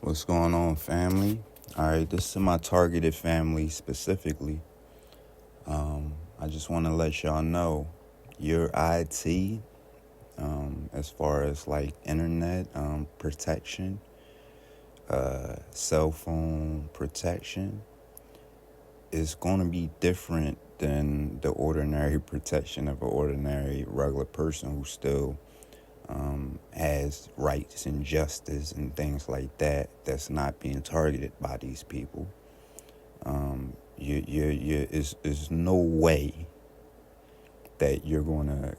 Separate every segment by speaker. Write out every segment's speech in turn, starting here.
Speaker 1: What's going on, family? All right, this is my targeted family specifically. I just want to let y'all know your IT, as far as like internet protection, cell phone protection, is going to be different than the ordinary protection of an ordinary regular person who still has rights and justice and things like that. That's not being targeted by these people. Is no way that you're going to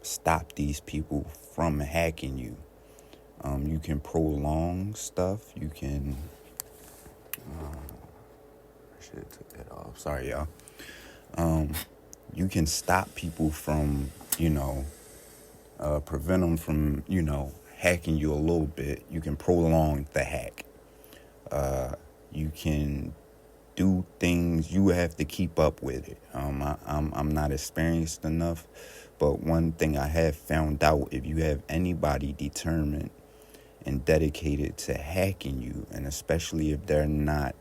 Speaker 1: stop these people from hacking you. You can prolong stuff. You can. I should have took that off. Sorry, y'all. You can stop people from, prevent them from, hacking you a little bit. You can prolong the hack. You can do things. You have to keep up with it. I'm not experienced enough, but one thing I have found out: if you have anybody determined and dedicated to hacking you, and especially if they're not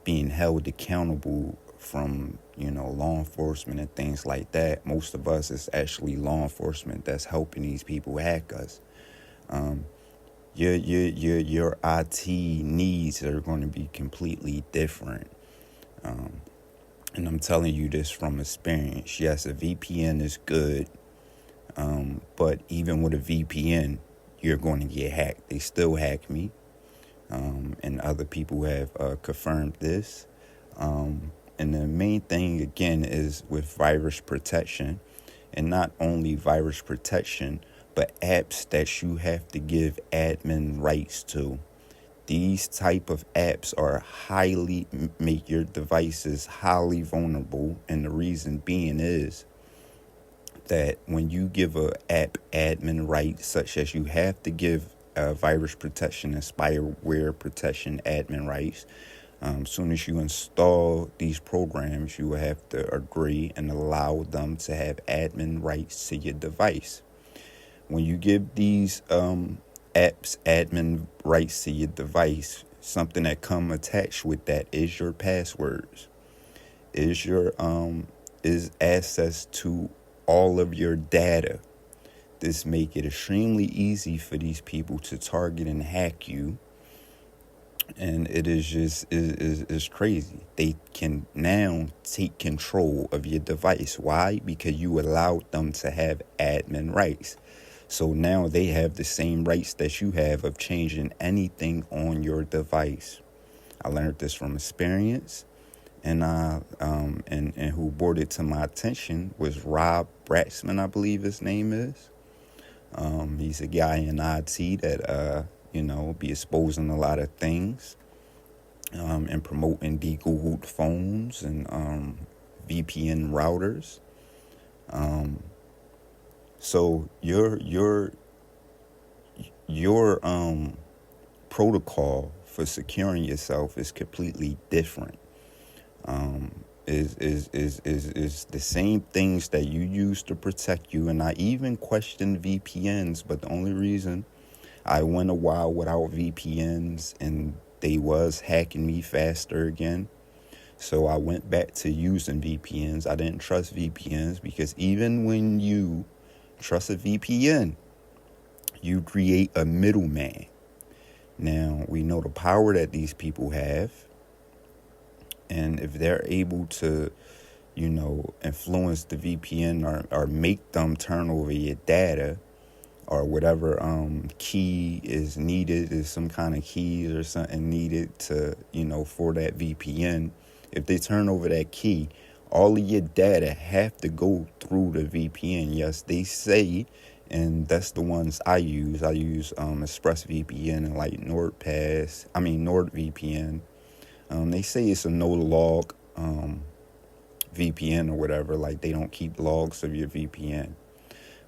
Speaker 1: being held accountable from law enforcement and things like that. Most of us, is actually law enforcement that's helping these people hack us. Your IT needs are going to be completely different. And I'm telling you this from experience. Yes, a VPN is good, but even with a VPN, you're going to get hacked. They still hack me, and other people have confirmed this. And the main thing, again, is with virus protection, and not only virus protection, but apps that you have to give admin rights to. These type of apps are make your devices highly vulnerable, and the reason being is that when you give a app admin rights, such as you have to give virus protection and spyware protection admin rights, soon as you install these programs, you will have to agree and allow them to have admin rights to your device. When you give these apps admin rights to your device, something that come attached with that is your passwords, is access to all of your data. This make it extremely easy for these people to target and hack you. And it is just is crazy. They can now take control of your device. Why? Because you allowed them to have admin rights. So now they have the same rights that you have of changing anything on your device. I learned this from experience, and and who brought it to my attention was Rob Braxman, I believe his name is. He's a guy in IT that be exposing a lot of things, and promoting de-Googled phones and VPN routers. So your protocol for securing yourself is completely different. Is the same things that you use to protect you. And I even questioned VPNs, but the only reason I went a while without VPNs and they was hacking me faster again, so I went back to using VPNs. I didn't trust VPNs because even when you trust a VPN, you create a middleman. Now, we know the power that these people have, and if they're able to, influence the VPN or make them turn over your data, or whatever key is needed, is some kind of keys or something needed to, for that VPN. If they turn over that key, all of your data have to go through the VPN. Yes, they say, and that's the ones I use. I use ExpressVPN and like NordVPN. They say it's a no-log VPN or whatever. Like, they don't keep logs of your VPN.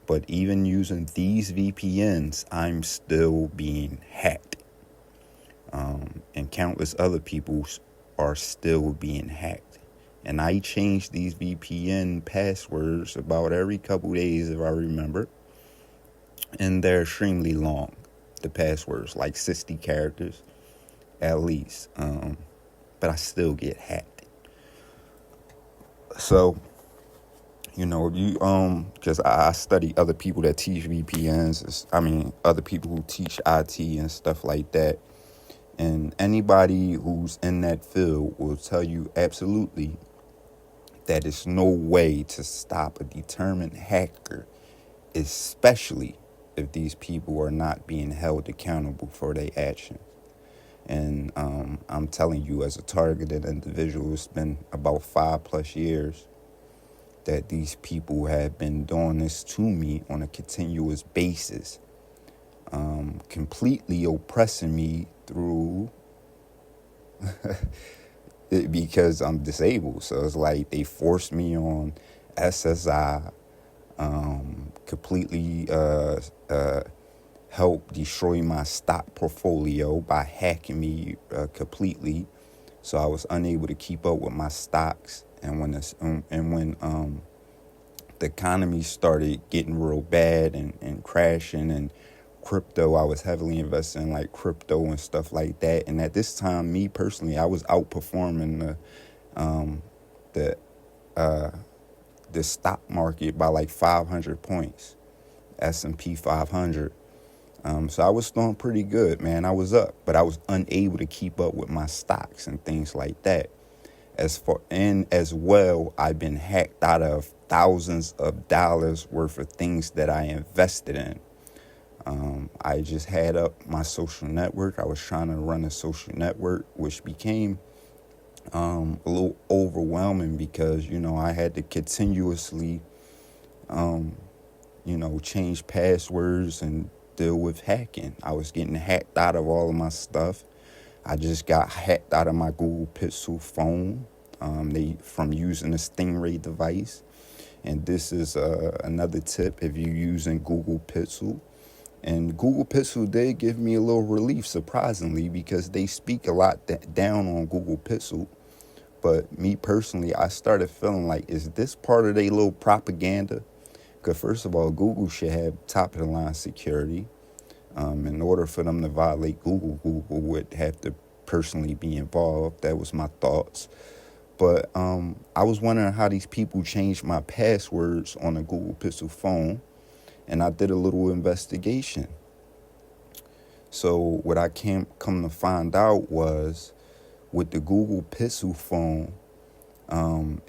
Speaker 1: But even using these VPNs, I'm still being hacked. And countless other people are still being hacked. And I change these VPN passwords about every couple days, if I remember. And they're extremely long. the passwords, like 60 characters at least. But I still get hacked. So, you because I study other people that teach VPNs. I mean, other people who teach IT and stuff like that. And anybody who's in that field will tell you absolutely that it's no way to stop a determined hacker, especially if these people are not being held accountable for their actions. And I'm telling you, as a targeted individual, it's been about 5+ years that these people have been doing this to me on a continuous basis, completely oppressing me through because I'm disabled. So it's like they forced me on SSI, completely help destroy my stock portfolio by hacking me completely. So I was unable to keep up with my stocks. And when the economy started getting real bad and crashing, and crypto, I was heavily invested in like crypto and stuff like that. And at this time, me personally, I was outperforming the stock market by like 500 points, S&P 500. So I was doing pretty good, man. I was up, but I was unable to keep up with my stocks and things like that. As well, I've been hacked out of thousands of dollars worth of things that I invested in. I just had up my social network. I was trying to run a social network, which became a little overwhelming because, I had to continuously, change passwords and deal with hacking. I was getting hacked out of all of my stuff. I just got hacked out of my Google Pixel phone from using a Stingray device. And this is another tip if you're using Google Pixel. And Google Pixel did give me a little relief, surprisingly, because they speak a lot down on Google Pixel. But me personally, I started feeling like, is this part of their little propaganda? Because first of all, Google should have top-of-the-line security. In order for them to violate Google would have to personally be involved. That was my thoughts. But I was wondering how these people changed my passwords on a Google Pixel phone, and I did a little investigation. So what I come to find out was, with the Google Pixel phone, one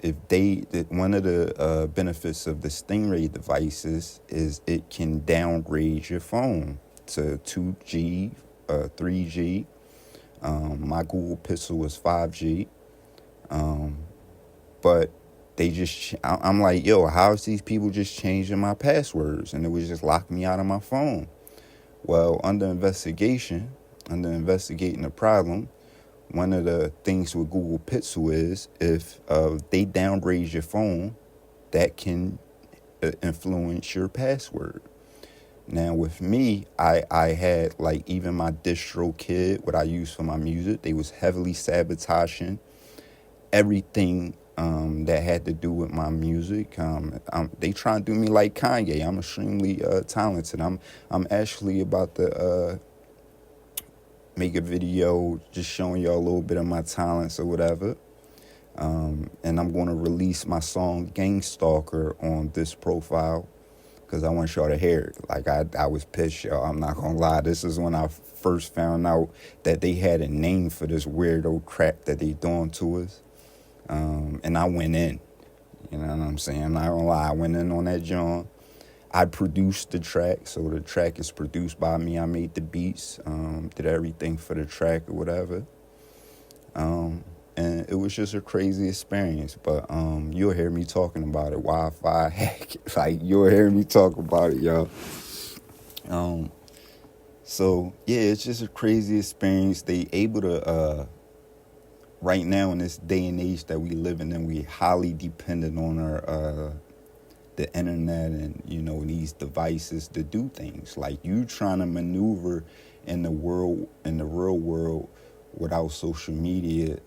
Speaker 1: of the benefits of the Stingray devices is it can downgrade your phone to 2G, 3G. My Google Pixel was 5G. But I'm like, yo, how is these people just changing my passwords? And it was just locking me out of my phone. Well, under investigating the problem, one of the things with Google Pixel is if they downgrade your phone, that can influence your password. Now, with me, I had like even my DistroKid, what I use for my music, they was heavily sabotaging everything that had to do with my music. They try to do me like Kanye. I'm extremely talented. I'm actually about to make a video just showing y'all a little bit of my talents or whatever. And I'm going to release my song Gang Stalker on this profile because I want y'all to hear it. Like, I was pissed, y'all. I'm not going to lie. This is when I first found out that they had a name for this weirdo crap that they doing to us. And I went in. You know what I'm saying? I'm not going to lie. I went in on that joint. I produced the track, so the track is produced by me. I made the beats, did everything for the track or whatever. And it was just a crazy experience. But you'll hear me talking about it. Wi-Fi hack. Like, you'll hear me talk about it, y'all. So, yeah, it's just a crazy experience. They able to, right now in this day and age that we live in, we highly dependent on our the internet and, these devices to do things. Like, you trying to maneuver in the real world without social media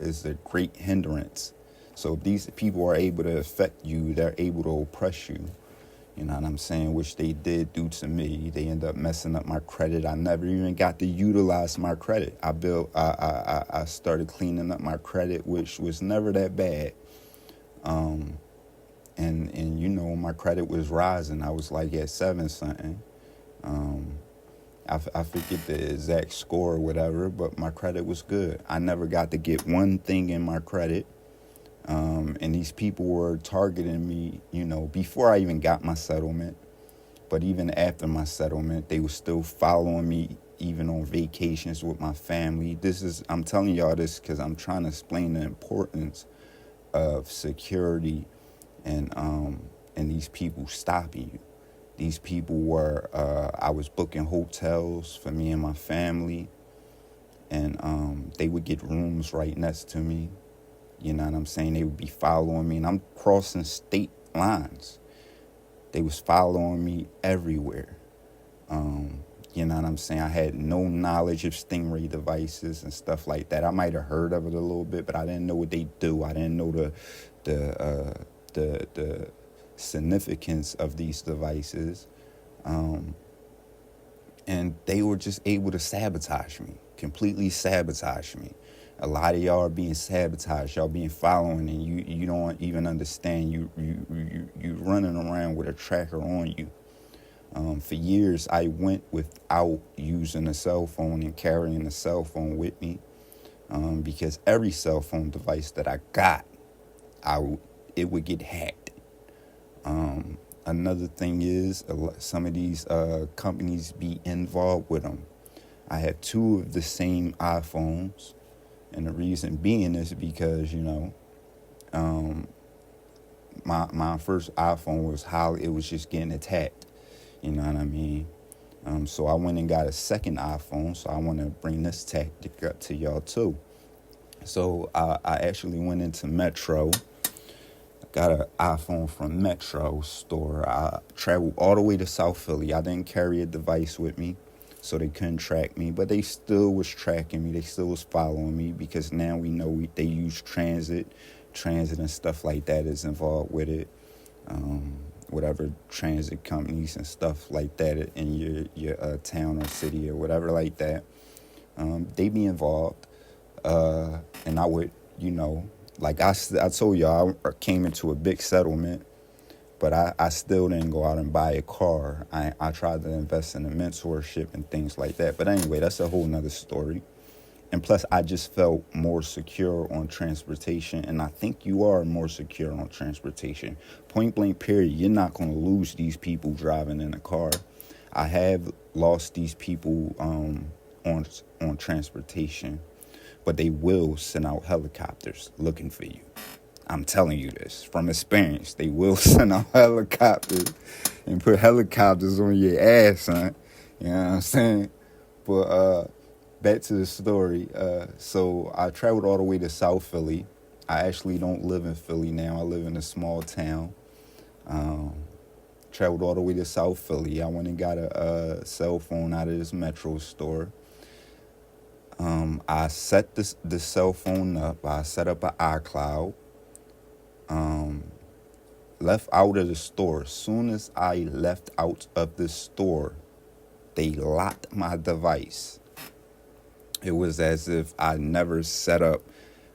Speaker 1: is a great hindrance. So if these people are able to affect you, they're able to oppress you. You know what I'm saying? Which they did do to me. They ended up messing up my credit. I never even got to utilize my credit. I started cleaning up my credit, which was never that bad. And you know, my credit was rising. I was like at 7 something. I forget the exact score or whatever, but my credit was good. I never got to get one thing in my credit. And these people were targeting me, you know, before I even got my settlement. But even after my settlement, they were still following me, even on vacations with my family. I'm telling y'all this because I'm trying to explain the importance of security and these people stopping you. These people were, I was booking hotels for me and my family, and they would get rooms right next to me. You know what I'm saying? They would be following me, and I'm crossing state lines. They was following me everywhere. You know what I'm saying? I had no knowledge of stingray devices and stuff like that. I might have heard of it a little bit, but I didn't know what they do. I didn't know the significance of these devices. And they were just able to sabotage me, completely sabotage me. A lot of y'all are being sabotaged. Y'all being following, and you don't even understand. You running around with a tracker on you. For years, I went without using a cell phone and carrying a cell phone with me, because every cell phone device that I got, it would get hacked. Another thing is, some of these companies be involved with them. I have 2 of the same iPhones, and the reason being is because, you know, my first iPhone was just getting attacked. You know what I mean? So I went and got a second iPhone. So I want to bring this tactic up to y'all too. So I actually went into Metro, got an iPhone from Metro store. I traveled all the way to South Philly. I didn't carry a device with me, so they couldn't track me. But they still was tracking me. They still was following me, because now we know they use transit and stuff like that is involved with it. Whatever transit companies and stuff like that in your town or city or whatever like that, they be involved. And I would, you know, like I told y'all, I came into a big settlement, but I still didn't go out and buy a car. I tried to invest in a mentorship and things like that. But anyway, that's a whole nother story. And plus, I just felt more secure on transportation, and I think you are more secure on transportation. Point blank, period. You're not going to lose these people driving in a car. I have lost these people on transportation, but they will send out helicopters looking for you. I'm telling you this from experience. They will send out helicopters and put helicopters on your ass, son. You know what I'm saying? But back to the story. So I traveled all the way to South Philly. I actually don't live in Philly now. I live in a small town. Traveled all the way to South Philly. I went and got a cell phone out of this Metro store. I set the cell phone up. I set up an iCloud. Left out of the store. As soon as I left out of the store, they locked my device. It was as if I never set up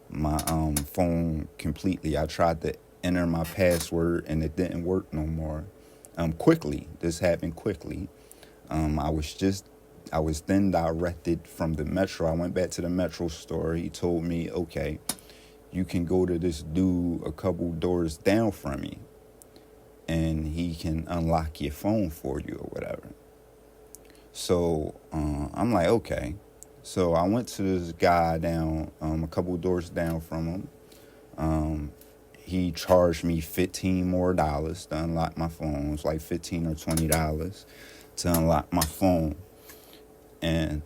Speaker 1: my phone completely. I tried to enter my password and it didn't work no more. Quickly. This happened quickly. I was then directed from the Metro. I went back to the Metro store. He told me, okay, you can go to this dude a couple doors down from me, and he can unlock your phone for you or whatever. So I'm like, okay. So I went to this guy down a couple doors down from him. He charged me $15 more to unlock my phone. It was like $15 or $20 to unlock my phone. And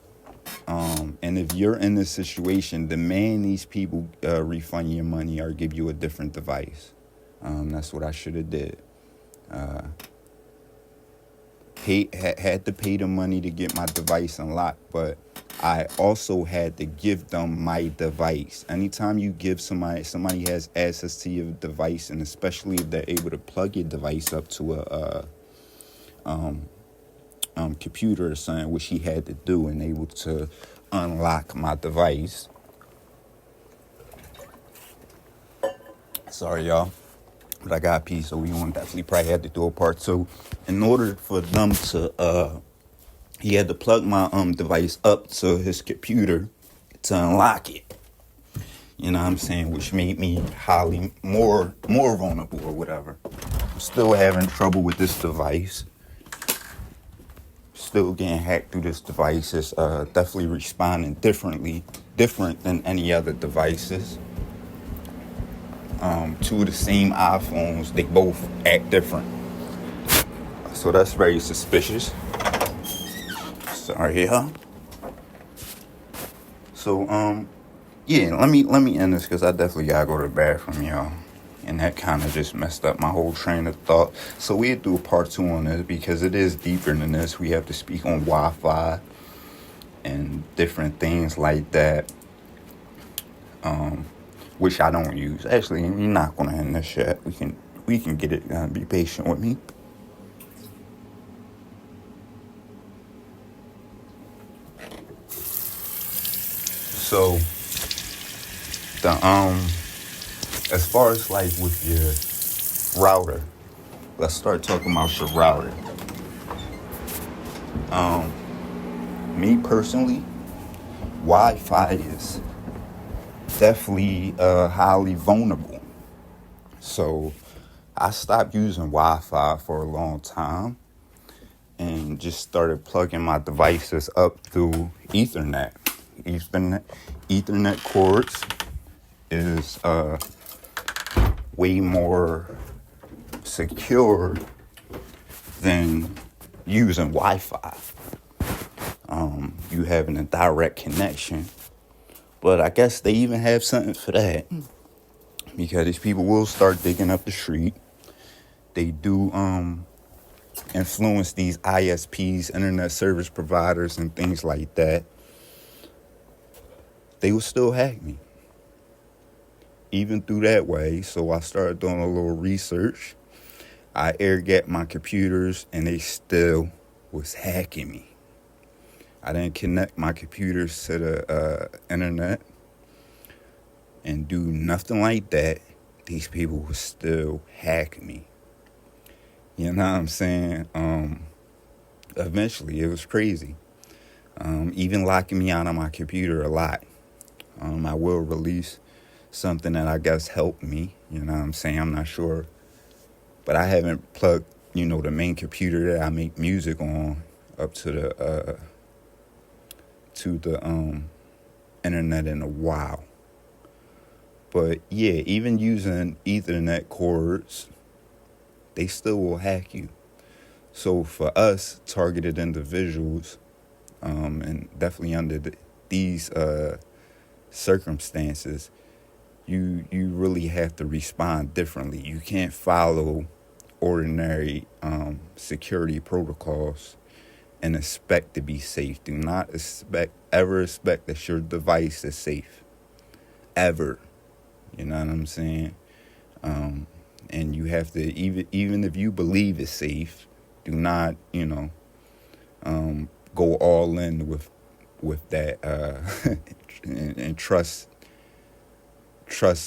Speaker 1: if you're in this situation, demand these people refund your money or give you a different device. That's what I should have did. Had to pay the money to get my device unlocked, but I also had to give them my device. Anytime you give somebody has access to your device, and especially if they're able to plug your device up to computer or something, which he had to do and able to unlock my device. Sorry, y'all, but I got a piece, so we won't definitely probably have to do a part two. In order for them to, he had to plug my device up to his computer to unlock it. You know what I'm saying? Which made me highly more vulnerable or whatever. I'm still having trouble with this device. Still getting hacked through this device. It's definitely responding different than any other devices. Two of the same iPhones, they both act different. So that's very suspicious. Sorry, y'all. So, yeah, let me end this because I definitely gotta go to the bathroom, y'all. And that kind of just messed up my whole train of thought. So we'll do a part two on this because it is deeper than this. We have to speak on Wi-Fi and different things like that, which I don't use. Actually, you're not gonna end this yet. We can get it. Be patient with me. So the as far as like with your router, let's start talking about your router. Me personally, Wi-Fi is definitely highly vulnerable. So I stopped using Wi-Fi for a long time and just started plugging my devices up through Ethernet. Ethernet cords is way more secure than using Wi-Fi. You having a direct connection, but I guess they even have something for that because these people will start digging up the street. They do influence these ISPs, internet service providers, and things like that. They will still hack me, even through that way. So I started doing a little research. I air-gapped my computers, and they still was hacking me. I didn't connect my computers to the internet and do nothing like that. These people would still hack me. You know what I'm saying? Eventually, it was crazy. Even locking me out of my computer a lot. I will release something that I guess helped me. You know what I'm saying? I'm not sure. But I haven't plugged, the main computer that I make music on up to the internet in a while. But yeah, even using Ethernet cords, they still will hack you. So for us, targeted individuals, and definitely under these circumstances, you really have to respond differently. You can't follow ordinary security protocols and expect to be safe. Do not ever expect that your device is safe. Ever. You know what I'm saying? And you have to, even if you believe it's safe, do not, go all in with that and trust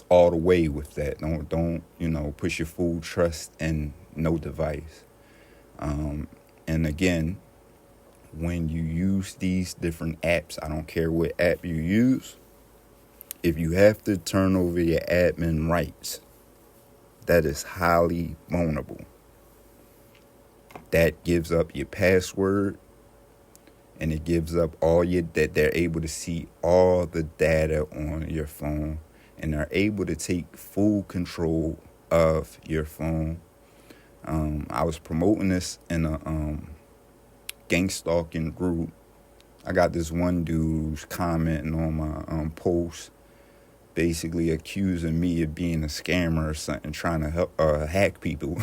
Speaker 1: all the way with that. Don't put your full trust in no device. And again, when you use these different apps, I don't care what app you use, if you have to turn over your admin rights, that is highly vulnerable. That gives up your password, and it gives up that they're able to see all the data on your phone, and they're able to take full control of your phone. I was promoting this in a gang stalking group. I got this one dude who's commenting on my post, basically accusing me of being a scammer or something, trying to help hack people.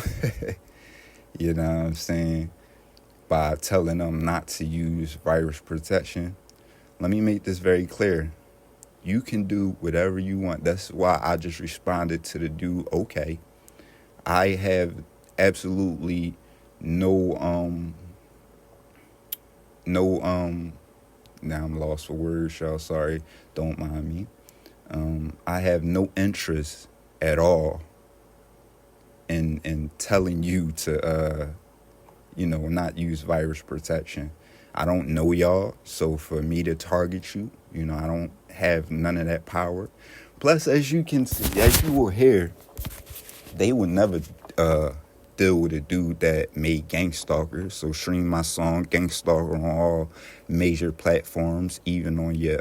Speaker 1: You know what I'm saying? By telling them not to use virus protection. Let me make this very clear. You can do whatever you want. That's why I just responded to the dude, okay. I have absolutely no no now I'm lost for words, y'all. Sorry, don't mind me. I have no interest at all in telling you to not use virus protection. I don't know y'all, so for me to target you, I don't have none of that power. Plus, as you can see, as you will hear, they would never deal with a dude that made Gang Stalker. So stream my song Gang Stalker on all major platforms, even on your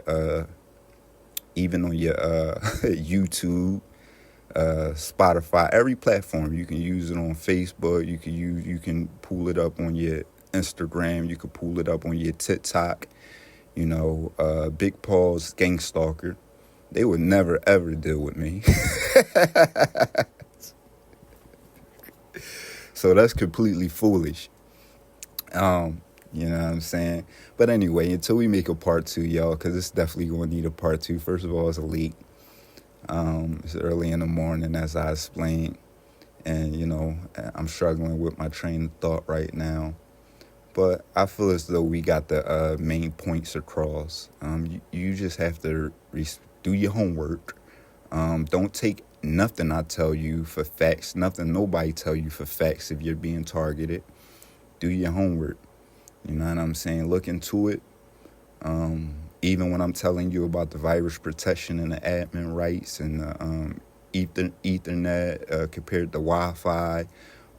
Speaker 1: YouTube, Spotify, every platform. You can use it on Facebook. You can pull it up on your Instagram. You can pull it up on your TikTok. Big Paul's Gang Stalker. They would never ever deal with me. So that's completely foolish. You know what I'm saying? But anyway, until we make a part two, y'all, because it's definitely going to need a part two. First of all, it's late. It's early in the morning, as I explained. And, I'm struggling with my train of thought right now. But I feel as though we got the main points across. You just have to do your homework. Don't take nothing I tell you for facts. Nothing nobody tell you for facts if you're being targeted. Do your homework. You know what I'm saying? Look into it. Even when I'm telling you about the virus protection and the admin rights and the Ethernet compared to Wi-Fi,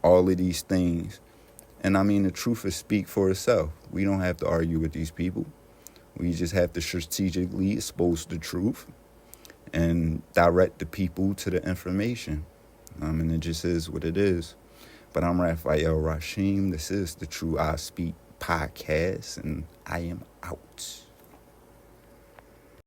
Speaker 1: all of these things. And I mean, the truth is speak for itself. We don't have to argue with these people. We just have to strategically expose the truth and direct the people to the information. And it just is what it is. But I'm Raphael Rashim. This is the True I Speak podcast, and I am out.